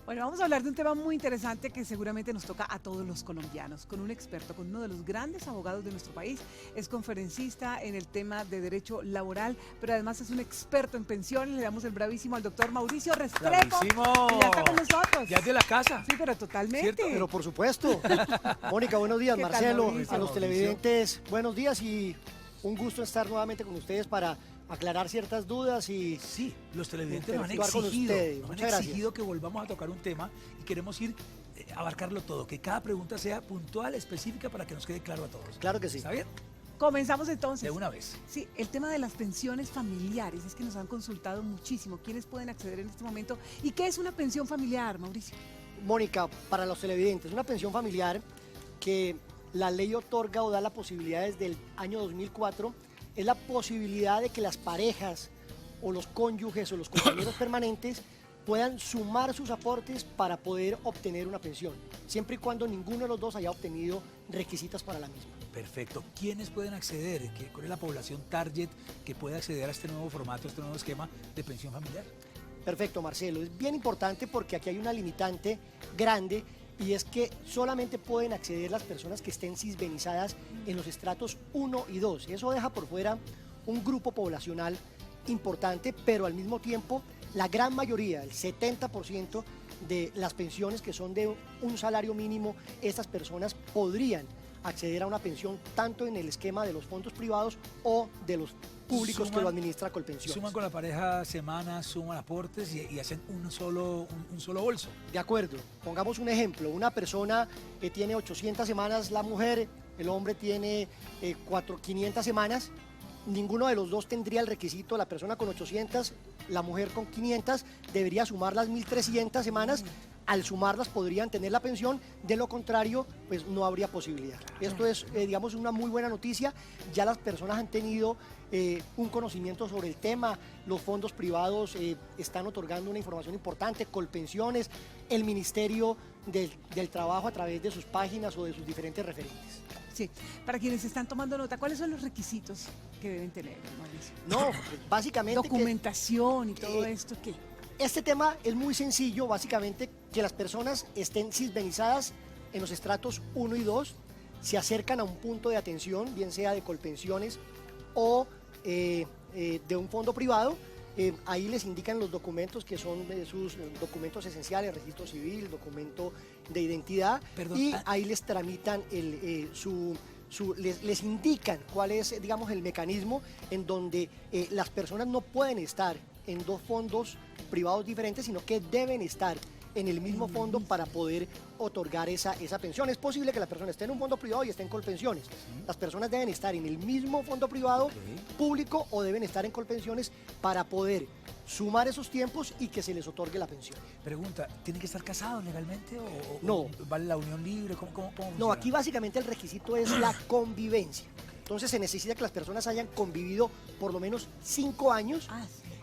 Bueno, vamos a hablar de un tema muy interesante que seguramente nos toca a todos los colombianos, con un experto, con uno de los grandes abogados de nuestro país. Es conferencista en el tema de derecho laboral, pero además es un experto en pensiones. Le damos el bravísimo al doctor Mauricio Restrepo, ¡Bravísimo! que ya está con nosotros. Ya es de la casa. Sí, pero totalmente. ¿Cierto? Pero por supuesto. Mónica, buenos días. ¿Qué tal, Marcelo, Mauricio? a los televidentes, buenos días y un gusto estar nuevamente con ustedes para aclarar ciertas dudas y Sí, los televidentes nos han interactuar con exigido, ustedes. nos han Muchas gracias. exigido que volvamos a tocar un tema y queremos ir abarcarlo todo, que cada pregunta sea puntual, específica, para que nos quede claro a todos. Claro que sí. ¿Está bien? Comenzamos entonces. De una vez. Sí, el tema de las pensiones familiares es que nos han consultado muchísimo. ¿Quiénes pueden acceder en este momento? ¿Y qué es una pensión familiar, Mauricio? Mónica, para los televidentes, una pensión familiar que la ley otorga o da la posibilidad desde el año 2004 es la posibilidad de que las parejas o los cónyuges o los compañeros permanentes puedan sumar sus aportes para poder obtener una pensión, siempre y cuando ninguno de los dos haya obtenido requisitos para la misma. Perfecto. ¿Quiénes pueden acceder? ¿Cuál es la población target que puede acceder a este nuevo formato, a este nuevo esquema de pensión familiar? Perfecto, Marcelo. Es bien importante porque aquí hay una limitante grande y es que solamente pueden acceder las personas que estén cisbenizadas en los estratos 1 y 2. Eso deja por fuera un grupo poblacional importante, pero al mismo tiempo la gran mayoría, el 70% de las pensiones que son de un salario mínimo, estas personas podrían acceder a una pensión tanto en el esquema de los fondos privados o de los públicos que lo administra Colpensiones. Suman con la pareja semanas, suman aportes y hacen un solo bolso. De acuerdo, pongamos un ejemplo, una persona que tiene 800 semanas, la mujer, el hombre tiene 500 semanas, ninguno de los dos tendría el requisito, la persona con 800, la mujer con 500, debería sumar las 1300 semanas, al sumarlas podrían tener la pensión, de lo contrario, pues no habría posibilidad. Esto es, digamos, una muy buena noticia, ya las personas han tenido un conocimiento sobre el tema, los fondos privados están otorgando una información importante, Colpensiones, el Ministerio del Trabajo a través de sus páginas o de sus diferentes referentes. Sí, para quienes están tomando nota, ¿cuáles son los requisitos que deben tener, Mauricio? No, básicamente Documentación y todo esto, ¿qué? este tema es muy sencillo, básicamente que las personas estén cisbenizadas en los estratos 1 y 2, se acercan a un punto de atención, bien sea de Colpensiones o de un fondo privado, ahí les indican los documentos que son sus documentos esenciales, registro civil, documento de identidad, Perdón, y ahí les tramitan les indican cuál es, digamos, el mecanismo en donde las personas no pueden estar en dos fondos privados diferentes, sino que deben estar en el mismo fondo para poder otorgar esa pensión. Es posible que la persona esté en un fondo privado y esté en Colpensiones. Las personas deben estar en el mismo fondo privado público o deben estar en Colpensiones para poder sumar esos tiempos y que se les otorgue la pensión. Pregunta, ¿tienen que estar casados legalmente o No. vale la unión libre? ¿Cómo No, funciona? aquí básicamente el requisito es la convivencia. Entonces se necesita que las personas hayan convivido por lo menos 5 años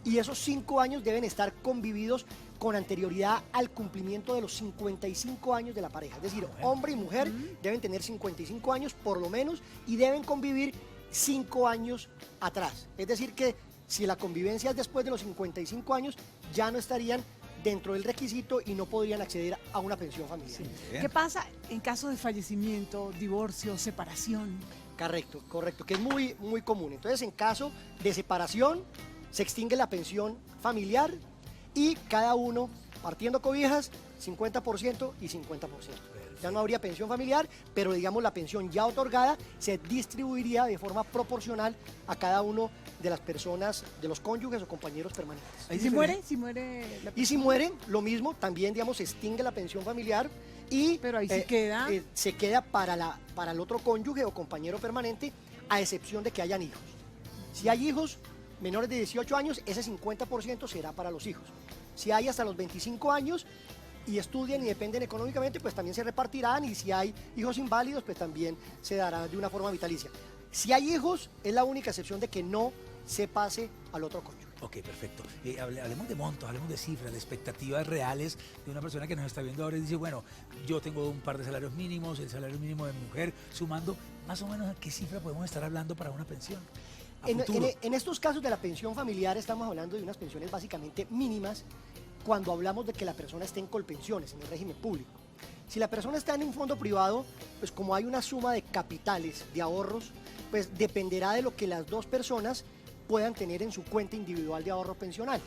Sí. y esos 5 años deben estar convividos con anterioridad al cumplimiento de los 55 años de la pareja. Es decir, hombre y mujer deben tener 55 años por lo menos y deben convivir 5 años atrás. Es decir que si la convivencia es después de los 55 años, ya no estarían dentro del requisito y no podrían acceder a una pensión familiar. Bien. ¿Qué pasa en caso de fallecimiento, divorcio, separación? Correcto, que es muy, muy común. Entonces, en caso de separación, se extingue la pensión familiar y cada uno, partiendo cobijas, 50% y 50%. Ya no habría pensión familiar, pero digamos la pensión ya otorgada se distribuiría de forma proporcional a cada uno de las personas, de los cónyuges o compañeros permanentes. ¿Hay ¿Y si diferencia? muere la Y si mueren, lo mismo, también digamos se extingue la pensión familiar y Pero ahí sí queda. se queda para el otro cónyuge o compañero permanente, a excepción de que hayan hijos. Si hay hijos menores de 18 años, ese 50% será para los hijos. Si hay hasta los 25 años y estudian y dependen económicamente, pues también se repartirán, y si hay hijos inválidos, pues también se dará de una forma vitalicia. Si hay hijos, es la única excepción de que no se pase al otro cónyuge. Ok, perfecto. Hablemos de montos, hablemos de cifras, de expectativas reales de una persona que nos está viendo ahora y dice, bueno, yo tengo un par de salarios mínimos, el salario mínimo de mi mujer, sumando, más o menos, ¿a qué cifra podemos estar hablando para una pensión? En En estos casos de la pensión familiar estamos hablando de unas pensiones básicamente mínimas, cuando hablamos de que la persona esté en Colpensiones, en el régimen público. Si la persona está en un fondo privado, pues como hay una suma de capitales, de ahorros, pues dependerá de lo que las dos personas puedan tener en su cuenta individual de ahorro pensional,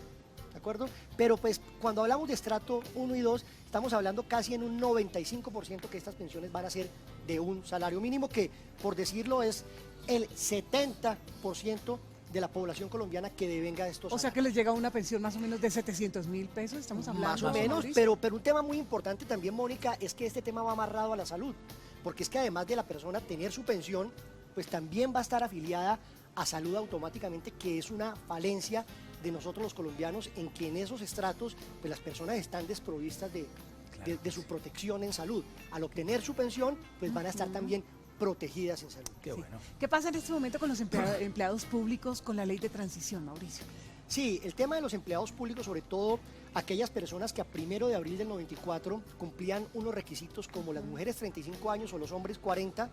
¿de acuerdo? Pero pues cuando hablamos de estrato 1 y 2, estamos hablando casi en un 95% que estas pensiones van a ser de un salario mínimo, que por decirlo es el 70% de la población colombiana que devenga de estos O sea que les llega una pensión más o menos de 700.000 pesos, estamos hablando. más o menos, pero un tema muy importante también, Mónica, es que este tema va amarrado a la salud, porque es que además de la persona tener su pensión, pues también va a estar afiliada a salud automáticamente, que es una falencia de nosotros los colombianos, en que en esos estratos pues las personas están desprovistas de su protección en salud. Al obtener su pensión, pues van a estar también protegidas en salud. Qué bueno. ¿Qué pasa en este momento con los empleados públicos con la ley de transición, Mauricio? Sí, el tema de los empleados públicos, sobre todo aquellas personas que a 1 de abril del 94 cumplían unos requisitos como las mujeres 35 años o los hombres 40,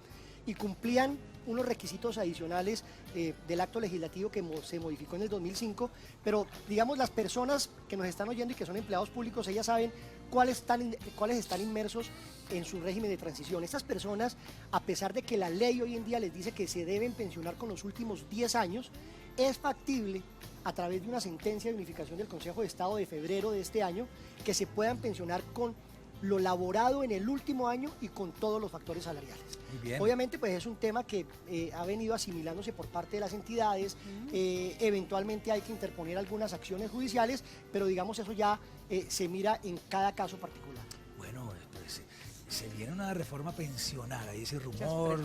y cumplían unos requisitos adicionales del acto legislativo que se modificó en el 2005, pero digamos las personas que nos están oyendo y que son empleados públicos, ellas saben cuáles están inmersos en su régimen de transición. Estas personas, a pesar de que la ley hoy en día les dice que se deben pensionar con los últimos 10 años, es factible a través de una sentencia de unificación del Consejo de Estado de febrero de este año que se puedan pensionar con lo laborado en el último año y con todos los factores salariales. Muy bien. Obviamente pues es un tema que ha venido asimilándose por parte de las entidades, eventualmente hay que interponer algunas acciones judiciales, pero digamos eso ya se mira en cada caso particular. Bueno, pues, se viene una reforma pensional, hay ese rumor,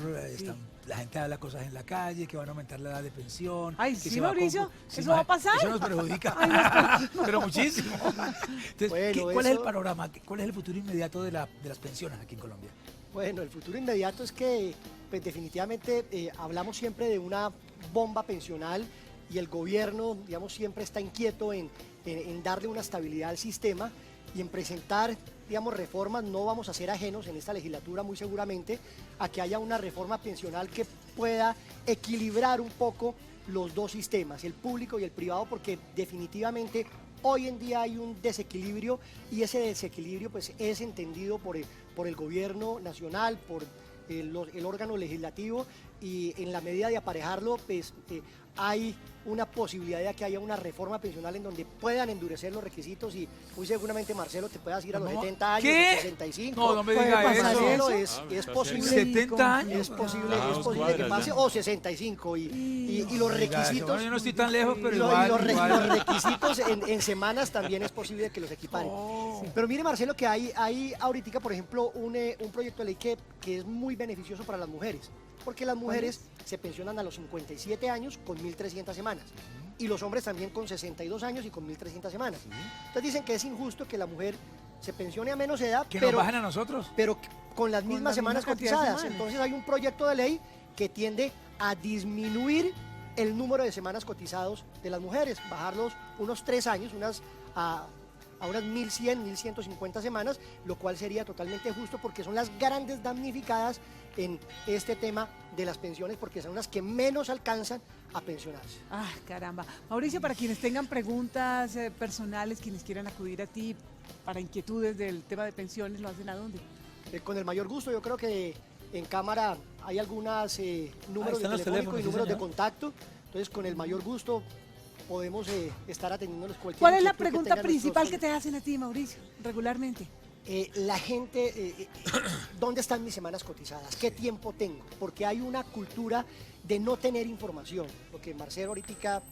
la gente habla cosas en la calle, que van a aumentar la edad de pensión. Ay, que sí, se va a Mauricio, sí, ¿eso va a pasar? Eso nos perjudica, pero muchísimo. Entonces, Bueno, ¿cuál es el eso- panorama? ¿Cuál es el futuro inmediato de las pensiones aquí en Colombia? Bueno, el futuro inmediato es que pues, definitivamente hablamos siempre de una bomba pensional y el gobierno, digamos, siempre está inquieto en darle una estabilidad al sistema y en presentar, digamos, reformas. No vamos a ser ajenos en esta legislatura, muy seguramente, a que haya una reforma pensional que pueda equilibrar un poco los dos sistemas, el público y el privado, porque definitivamente hoy en día hay un desequilibrio y ese desequilibrio pues es entendido por el gobierno nacional, por el órgano legislativo, y en la medida de aparejarlo pues hay una posibilidad de que haya una reforma pensional en donde puedan endurecer los requisitos y muy seguramente Marcelo te puedas ir a los No, 70 años, ¿qué? o 65. No, no me ¿Puede diga pasar eso. Marcelo, eso? es posible. 70 años. Es posible que cuadras, pase, ya. o 65, y los Oiga, requisitos. bueno, yo no estoy tan lejos, pero Y igual, los igual. requisitos en semanas también es posible que los equiparen. Oh. Pero mire, Marcelo, que hay ahorita, por ejemplo, un proyecto de ley que es muy beneficioso para las mujeres, porque las mujeres se pensionan a los 57 años con 1.300 semanas, y los hombres también con 62 años y con 1.300 semanas. Entonces dicen que es injusto que la mujer se pensione a menos edad, ¿Que pero nos bajan a nosotros? pero con las mismas la semanas misma cantidad de cotizadas. semanas. Entonces hay un proyecto de ley que tiende a disminuir el número de semanas cotizados de las mujeres, bajarlos unos 3 años, a unas 1.100, 1.150 semanas, lo cual sería totalmente justo porque son las grandes damnificadas en este tema de las pensiones, porque son las que menos alcanzan a pensionarse. Ah, caramba. Mauricio, para quienes tengan preguntas personales, quienes quieran acudir a ti para inquietudes del tema de pensiones, ¿lo hacen a dónde? Con el mayor gusto, yo creo que en cámara hay algunos números están los telefónicos teléfonos, y sí, números de señor. contacto, entonces con el mayor gusto podemos estar atendiéndolos cualquier ¿Cuál es la inquietud que pregunta tengan principal que nuestros te hacen a ti, Mauricio, regularmente? la gente, ¿dónde están mis semanas cotizadas? ¿Qué tiempo tengo? Porque hay una cultura de no tener información. Lo que Marcelo ahorita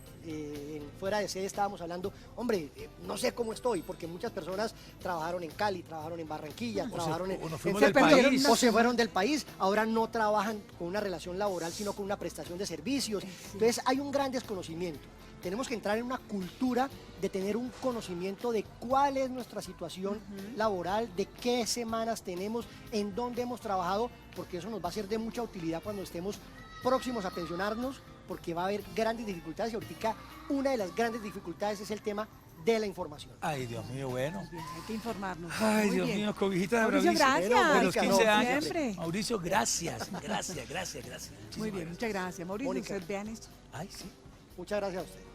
fuera de sede estábamos hablando, hombre, no sé cómo estoy, porque muchas personas trabajaron en Cali, trabajaron en Barranquilla, trabajaron o nos en fuimos del Septiembre, país. o se fueron del país, ahora no trabajan con una relación laboral, sino con una prestación de servicios. Entonces hay un gran desconocimiento. Tenemos que entrar en una cultura de tener un conocimiento de cuál es nuestra situación laboral, de qué semanas tenemos, en dónde hemos trabajado, porque eso nos va a ser de mucha utilidad cuando estemos próximos a pensionarnos, porque va a haber grandes dificultades y ahorita una de las grandes dificultades es el tema de la información. Ay, Dios mío, bueno. Bien, hay que informarnos. Ay, Muy Dios bien. mío, cobijita de Mauricio, bravísimo. gracias. De los 15 No, años. siempre. Mauricio, gracias. Gracias. Muy bien, Muchísimas muchas gracias. Mauricio, Mónica. ustedes vean esto. Ay, sí. Muchas gracias a usted.